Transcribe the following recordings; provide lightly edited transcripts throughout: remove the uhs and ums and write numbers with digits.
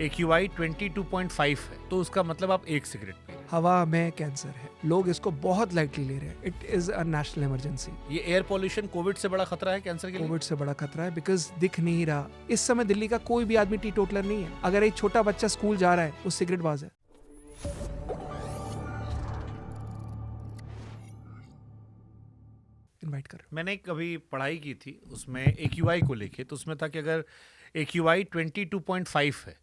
AQI 22.5 है, तो उसका मतलब आप एक सिगरेट पी रहे हैं। हवा में कैंसर है, लोग इसको बहुत लाइटली ले रहे हैं। It is a national emergency. ये एयर पोल्यूशन कोविड से बड़ा खतरा है कैंसर के लिए? कोविड से बड़ा खतरा है, बिकॉज दिख नहीं रहा। इस समय दिल्ली का कोई भी आदमी टी टोटलर नहीं है। अगर एक छोटा बच्चा स्कूल जा रहा है वो सिगरेट बाज है। इनवाइट कर। मैंने कभी पढ़ाई की थी उसमें AQI को लेके, तो उसमें था कि अगर AQI 22.5 है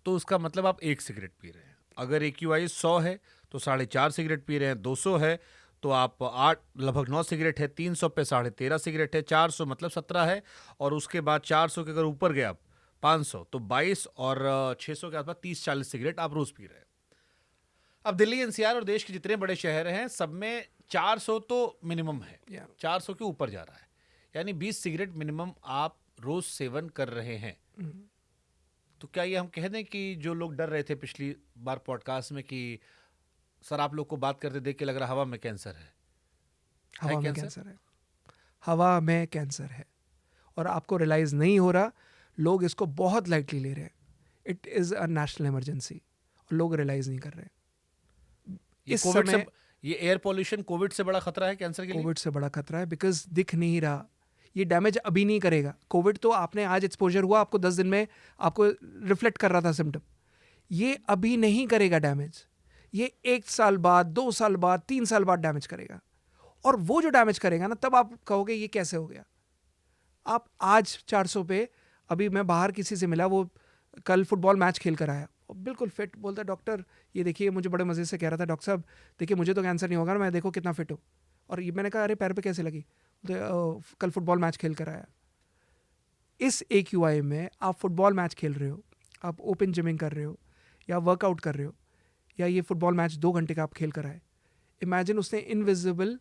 तो उसका मतलब आप एक सिगरेट पी रहे हैं। अगर AQI 100 है तो 4.5 सिगरेट पी रहे हैं, 200 है तो आप 8 लगभग 9 सिगरेट है, 300 पे 13.5 सिगरेट है, 400 मतलब 17 है, और उसके बाद 400 के अगर ऊपर गए आप 500 तो 22, और 600 के आसपास 30-40 सिगरेट आप रोज पी रहे हैं। अब दिल्ली NCR और देश के जितने बड़े शहर हैं सब में 400 तो मिनिमम है, 400 के ऊपर जा रहा है, यानी 20 सिगरेट मिनिमम आप रोज सेवन कर रहे हैं। तो क्या ये हम कह दें कि जो लोग डर रहे थे पिछली बार पॉडकास्ट में कि सर आप लोग को बात करते देख के लग रहा हवा में कैंसर है? हवा में कैंसर है, हवा में कैंसर है, और आपको रियलाइज नहीं हो रहा। लोग इसको बहुत लाइटली ले रहे हैं। It is a national emergency और लोग रियलाइज नहीं कर रहे। इस समय ये एयर पोल्यूशन कोविड से बड़ा खतरा है कैंसर के लिए? कोविड से बड़ा खतरा है, बिकॉज दिख नहीं रहा। ये डैमेज अभी नहीं करेगा। कोविड तो आपने आज एक्सपोजर हुआ, आपको 10 दिन में आपको रिफ्लेक्ट कर रहा था सिम्टम। ये अभी नहीं करेगा डैमेज। ये 1 साल बाद, 2 साल बाद, 3 साल बाद डैमेज करेगा। और वो जो डैमेज करेगा ना, तब आप कहोगे ये कैसे हो गया। आप आज 400 पे, अभी मैं बाहर किसी से मिला, वो कल फुटबॉल मैच खेल कर आया, बिल्कुल फिट। बोलता डॉक्टर ये देखिए, मुझे बड़े मजे से कह रहा था, डॉक्टर साहब देखिए मुझे तो कैंसर नहीं होगा ना, मैं देखो कितना फिट हूँ। और ये मैंने कहा अरे पैर पे कैसे लगी? तो कल फुटबॉल मैच खेल कर आया। इस AQI में आप फुटबॉल मैच खेल रहे हो, आप ओपन जिमिंग कर रहे हो, या वर्कआउट कर रहे हो, या ये फुटबॉल मैच 2 घंटे का आप खेल कर आए। इमेजिन उसने इनविजिबल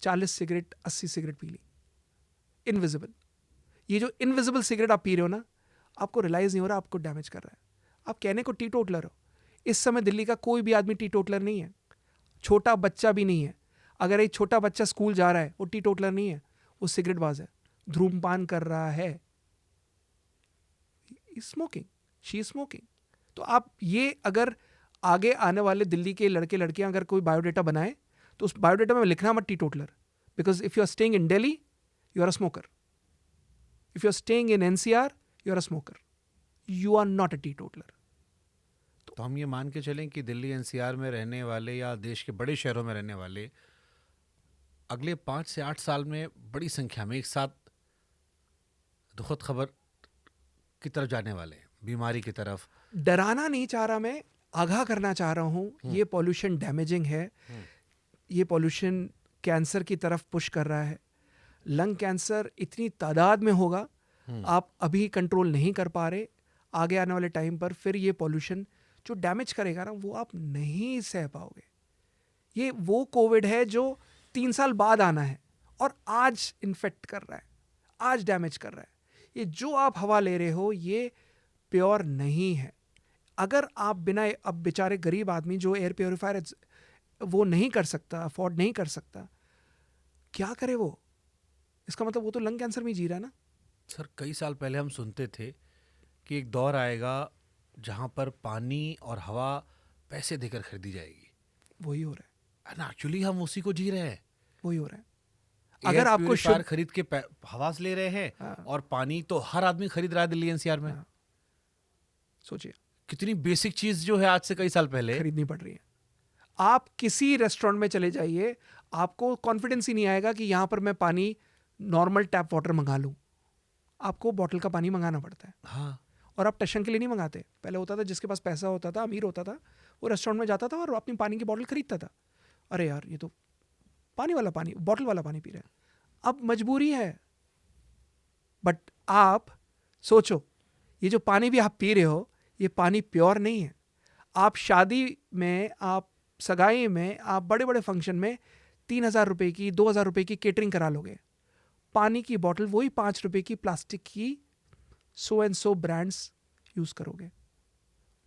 40 सिगरेट 80 सिगरेट पी ली। इनविजिबल। ये जो इनविजिबल सिगरेट आप पी रहे हो ना, आपको रियलाइज नहीं हो रहा, आपको डैमेज कर रहा है। आप कहने को टी टोटलर हो। इस समय दिल्ली का कोई भी आदमी टी टोटलर नहीं है। छोटा बच्चा भी नहीं है। अगर एक छोटा बच्चा स्कूल जा रहा है वो टी टोटलर नहीं है, वो सिगरेट बाज है, धूम्रपान कर रहा है, स्मोकिंग, शी स्मोकिंग। तो आप ये अगर आगे आने वाले दिल्ली के लड़के लड़कियां अगर कोई बायोडाटा बनाए तो उस बायोडाटा में लिखना मत teetotaller, because if you are staying in Delhi you are a smoker, if you are staying in NCR you are a smoker, you are not a teetotaller. तो हम ये मान के चलें कि दिल्ली NCR में रहने वाले या देश के बड़े शहरों में रहने वाले अगले 5 से 8 साल में बड़ी संख्या में एक साथ दुखद खबर की तरफ जाने वाले हैं, बीमारी की तरफ। डराना नहीं चाह रहा, मैं आगाह करना चाह रहा हूं। ये पॉल्यूशन डैमेजिंग है। ये पॉल्यूशन कैंसर की तरफ पुश कर रहा है। लंग कैंसर इतनी तादाद में होगा, आप अभी कंट्रोल नहीं कर पा रहे। आगे आने वाले टाइम पर फिर ये पॉल्यूशन जो डैमेज करेगा ना, वो आप नहीं सह पाओगे। ये वो कोविड है जो 3 साल बाद आना है और आज इन्फेक्ट कर रहा है, आज डैमेज कर रहा है। ये जो आप हवा ले रहे हो ये प्योर नहीं है। अगर आप बिना, अब बेचारे गरीब आदमी जो एयर प्योरीफायर वो नहीं कर सकता, अफोर्ड नहीं कर सकता, क्या करे वो? इसका मतलब वो तो लंग कैंसर में जी रहा है ना। सर कई साल पहले हम सुनते थे कि एक दौर आएगा जहां पर पानी और हवा पैसे देकर खरीदी जाएगी। वही हो रहा है। एक्चुअली हम उसी को जी रहे हैं। वही हो रहा है। अगर आपको शुद्ध खरीद के हवा से ले रहे हैं, हाँ। और पानी तो हर आदमी खरीद रहा है दिल्ली NCR में। हाँ। सोचिए कितनी बेसिक चीज जो है आज से कई साल पहले खरीदनी पड़ रही है। आप किसी रेस्टोरेंट में चले जाइए, आपको कॉन्फिडेंस ही नहीं आएगा कि यहाँ पर मैं पानी नॉर्मल टैप वाटर मंगा लूँ। आपको बॉटल का पानी मंगाना पड़ता है। हाँ। और आप टशन के लिए नहीं मंगाते। पहले होता था जिसके पास पैसा होता था, अमीर होता था, वो रेस्टोरेंट में जाता था और अपनी पानी की बॉटल खरीदता था। अरे यार ये तो पानी वाला पानी, बॉटल वाला पानी पी रहे हैं। अब मजबूरी है। बट आप सोचो, ये जो पानी भी आप पी रहे हो ये पानी प्योर नहीं है। आप शादी में, आप सगाई में, आप बड़े बड़े फंक्शन में 3,000 रुपये की, 2,000 रुपये की केटरिंग करा लोगे। पानी की बॉटल वही 5 रुपये की प्लास्टिक की so and so brands use करोगे।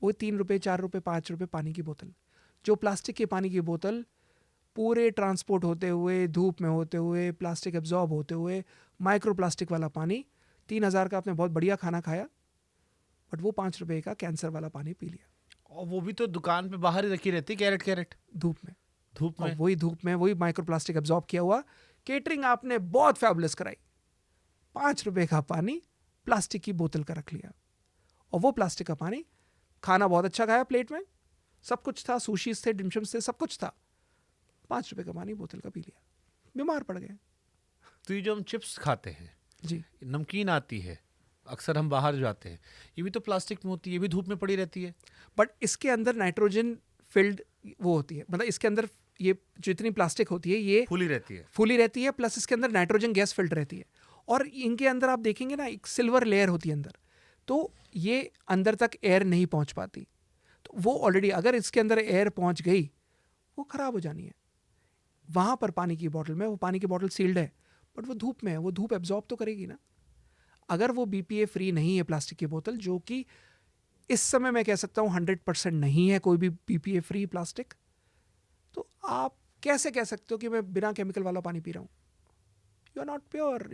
वो 3 रुपये, 4 रुपये, 5 रुपये पानी की बोतल। जो प्लास्टिक की पानी की बोतल पूरे ट्रांसपोर्ट होते हुए, धूप में होते हुए, प्लास्टिक एब्जॉर्ब होते हुए, माइक्रो प्लास्टिक वाला पानी, 3,000 का आपने बहुत बढ़िया खाना खाया, बट वो 5 रुपए का कैंसर वाला पानी पी लिया और वो भी तो दुकान पे बाहर ही रखी रहती, कैरेट कैरेट धूप में। धूप और में। वही धूप में वही माइक्रोप्लास्टिक एब्जॉर्ब किया हुआ। केटरिंग आपने बहुत फैबुलस कराई, 5 रुपए का पानी प्लास्टिक की बोतल का रख लिया। और वो प्लास्टिक का पानी, खाना बहुत अच्छा खाया, प्लेट में सब कुछ था, सुशीज थे, डिमशम्स थे, सब कुछ था, 5 रुपए का पानी बोतल का पी लिया, बीमार पड़ गए। तो ये जो हम चिप्स खाते हैं, जी, नमकीन आती है, अक्सर हम बाहर जाते हैं, ये भी तो प्लास्टिक में होती है, ये भी धूप में पड़ी रहती है। बट इसके अंदर नाइट्रोजन फिल्ड वो होती है, मतलब इसके अंदर ये जितनी प्लास्टिक होती है ये फुली रहती है। फुली रहती है, प्लस इसके अंदर नाइट्रोजन गैस फिल्ड रहती है। और इनके अंदर आप देखेंगे ना, एक सिल्वर लेयर होती है अंदर, तो ये अंदर तक एयर नहीं पहुंच पाती। तो वो ऑलरेडी अगर इसके अंदर एयर पहुंच गई, वो खराब हो जानी है। वहां पर पानी की बॉटल में, वो पानी की बॉटल सील्ड है, बट वो धूप में है, वो धूप एब्जॉर्ब तो करेगी ना। अगर वो BPA फ्री नहीं है प्लास्टिक की बोतल, जो कि इस समय मैं कह सकता हूँ 100% नहीं है कोई भी BPA फ्री प्लास्टिक, तो आप कैसे कह सकते हो कि मैं बिना केमिकल वाला पानी पी रहा हूँ? You are not pure,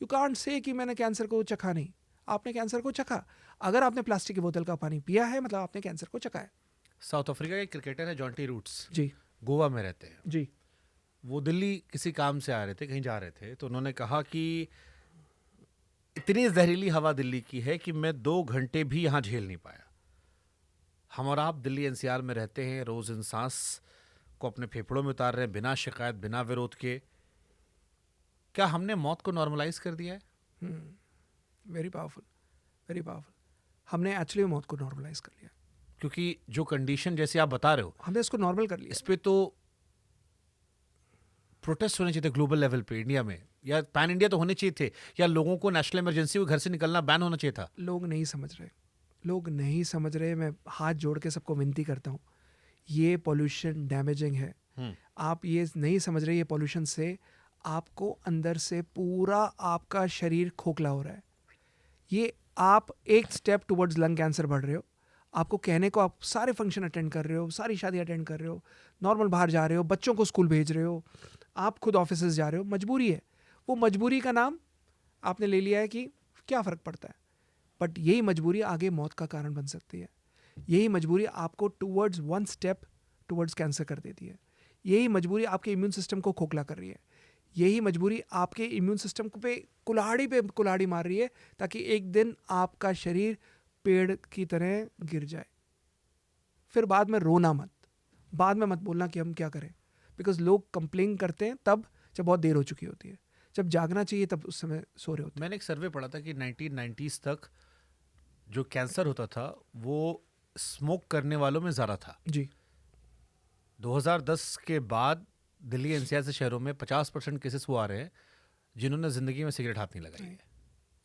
you can't say कि मैंने कैंसर को चखा नहीं। आपने कैंसर को चखा। अगर आपने प्लास्टिक की बोतल का पानी पिया है, मतलब आपने कैंसर को चखा है। साउथ अफ्रीका के क्रिकेटर है जॉन्टी रूट्स, जी गोवा में रहते हैं। जी वो दिल्ली किसी काम से आ रहे थे, कहीं जा रहे थे, तो उन्होंने कहा कि इतनी जहरीली हवा दिल्ली की है कि मैं 2 घंटे भी यहाँ झेल नहीं पाया। हम और आप दिल्ली NCR में रहते हैं, रोज इन सांस को अपने फेफड़ों में उतार रहे हैं, बिना शिकायत, बिना विरोध के। क्या हमने मौत को नॉर्मलाइज कर दिया है? Very powerful, very powerful. हमने एक्चुअली मौत को नॉर्मलाइज कर लिया, क्योंकि जो कंडीशन जैसे आप बता रहे हो, हमने इसको नॉर्मल कर लिया। इस पे तो प्रोटेस्ट होने चाहिए थे ग्लोबल लेवल पे, इंडिया में, या पैन इंडिया तो होने चाहिए थे, या लोगों को नेशनल इमरजेंसी में घर से निकलना बैन होना चाहिए था। लोग नहीं समझ रहे, लोग नहीं समझ रहे। मैं हाथ जोड़ के सबको विनती करता हूँ, ये पॉल्यूशन डैमेजिंग है। आप ये नहीं समझ रहे, ये पॉल्यूशन से आपको अंदर से पूरा आपका शरीर खोखला हो रहा है। ये आप एक स्टेप टुवर्ड्स लंग कैंसर बढ़ रहे हो। आपको कहने को आप सारे फंक्शन अटेंड कर रहे हो, सारी शादी अटेंड कर रहे हो, नॉर्मल बाहर जा रहे हो, बच्चों को स्कूल भेज रहे हो, आप खुद ऑफिस जा रहे हो, मजबूरी है। वो मजबूरी का नाम आपने ले लिया है कि क्या फ़र्क पड़ता है, बट यही मजबूरी आगे मौत का कारण बन सकती है। यही मजबूरी आपको टुवर्ड्स 1 स्टेप टुवर्ड्स कैंसर कर देती है। यही मजबूरी आपके इम्यून सिस्टम को खोखला कर रही है। यही मजबूरी आपके इम्यून सिस्टम पे कुल्हाड़ी मार रही है, ताकि एक दिन आपका शरीर पेड़ की तरह गिर जाए। फिर बाद में रोना मत, बाद में मत बोलना कि हम क्या करें, बिकॉज लोग कंप्लेन करते हैं तब जब बहुत देर हो चुकी होती है। जब जागना चाहिए तब उस समय सो रहे होते मैंने एक सर्वे पढ़ा था कि 1990s तक जो कैंसर होता था वो स्मोक करने वालों में ज़्यादा था। हैं। जी 2010 के बाद दिल्ली NCR से शहरों में 50% केसेस वो आ रहे हैं जिन्होंने ज़िंदगी में सिगरेट हाथ नहीं लगाई है।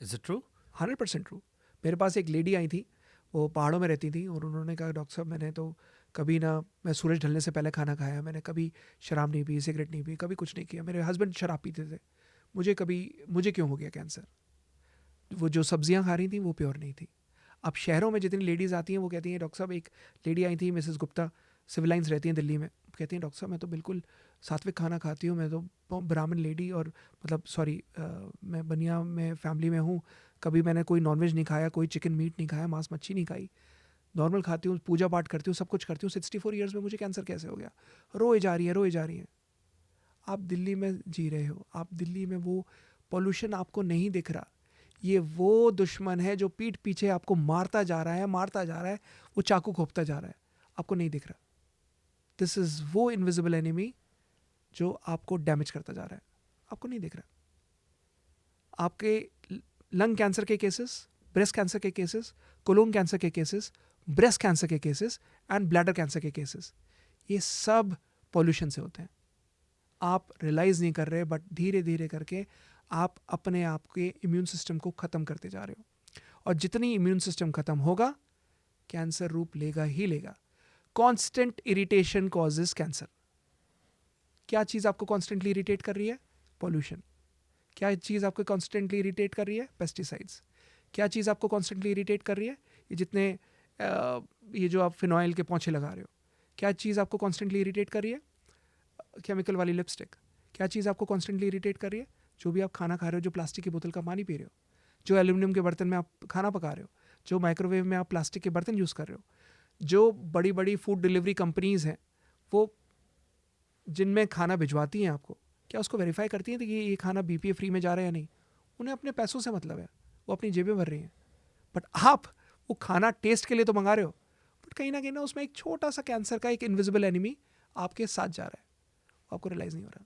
Is it true? 100% ट्रू। मेरे पास एक लेडी आई थी, वो पहाड़ों में रहती थी, और उन्होंने कहा डॉक्टर साहब मैंने तो कभी ना, मैं सूरज ढलने से पहले खाना खाया, मैंने कभी शराब नहीं पी, सिगरेट नहीं पी, कभी कुछ नहीं किया, मेरे हस्बैंड शराब पीते थे, मुझे क्यों हो गया कैंसर? वो जो सब्जियां खा रही थी वो प्योर नहीं थी। अब शहरों में जितनी लेडीज़ आती हैं वो कहती हैं डॉक्टर साहब, एक लेडी आई थी मिसेस गुप्ता, सिविल लाइन्स रहती हैं दिल्ली में, कहती हैं डॉक्टर साहब मैं तो बिल्कुल सात्विक खाना खाती हूँ, मैं तो ब्राह्मण लेडी, और मतलब सॉरी मैं बनिया में फैमिली में हूँ, कभी मैंने कोई नॉनवेज नहीं खाया, कोई चिकन मीट नहीं खाया, मांस मच्छी नहीं खाई, नॉर्मल खाती हूँ, पूजा पाठ करती हूँ, सब कुछ करती हूँ, 64 ईयर्स में मुझे कैंसर कैसे हो गया? रोए जा रही है। आप दिल्ली में जी रहे हो, आप दिल्ली में, वो पॉल्यूशन आपको नहीं दिख रहा। ये वो दुश्मन है जो पीठ पीछे आपको मारता जा रहा है, वो चाकू खोपता जा रहा है, आपको नहीं दिख रहा। दिस इज वो इनविजिबल एनिमी जो आपको डैमेज करता जा रहा है, आपको नहीं दिख रहा। आपके लंग कैंसर के केसेस, ब्रेस्ट कैंसर के केसेस, कोलोन कैंसर के केसेस, ब्रेस्ट कैंसर के केसेस एंड ब्लैडर कैंसर के केसेस, ये सब पॉल्यूशन से होते हैं। आप रियलाइज नहीं कर रहे, बट धीरे धीरे करके आप अपने आप के इम्यून सिस्टम को ख़त्म करते जा रहे हो, और जितनी इम्यून सिस्टम ख़त्म होगा कैंसर रूप लेगा ही लेगा। Constant irritation causes cancer. क्या चीज़ आपको कॉन्स्टेंटली इरिटेट कर रही है? पॉल्यूशन। क्या चीज़ आपको कॉन्स्टेंटली इरिटेट कर रही है? पेस्टिसाइड्स। क्या चीज़ आपको कॉन्स्टेंटली इरिटेट कर रही है? ये जितने ये जो आप फिनॉइल के पोंछे लगा रहे हो। क्या चीज़ आपको कॉन्स्टेंटली इरिटेट कर रही है? केमिकल वाली लिपस्टिक। क्या चीज़ आपको कॉन्स्टेंटली इरिटेट कर रही है? जो भी आप खाना खा रहे हो, जो प्लास्टिक की बोतल का पानी पी रहे हो, जो एल्यूमिनियम के बर्तन में आप खाना पका रहे हो, जो माइक्रोवेव में आप प्लास्टिक के बर्तन यूज़ कर रहे हो, जो बड़ी बड़ी फूड डिलीवरी कंपनीज़ हैं वो जिनमें खाना भिजवाती हैं आपको, क्या उसको वेरीफाई करती हैं कि ये खाना BPA फ्री में जा रहा है या नहीं? उन्हें अपने पैसों से मतलब है, वो अपनी जेबें भर रही हैं। बट आप वो खाना टेस्ट के लिए तो मंगा रहे हो, बट कहीं ना उसमें एक छोटा सा कैंसर का एक इनविजिबल एनिमी आपके साथ जा रहा है, आपको रियलाइज़ नहीं हो रहा।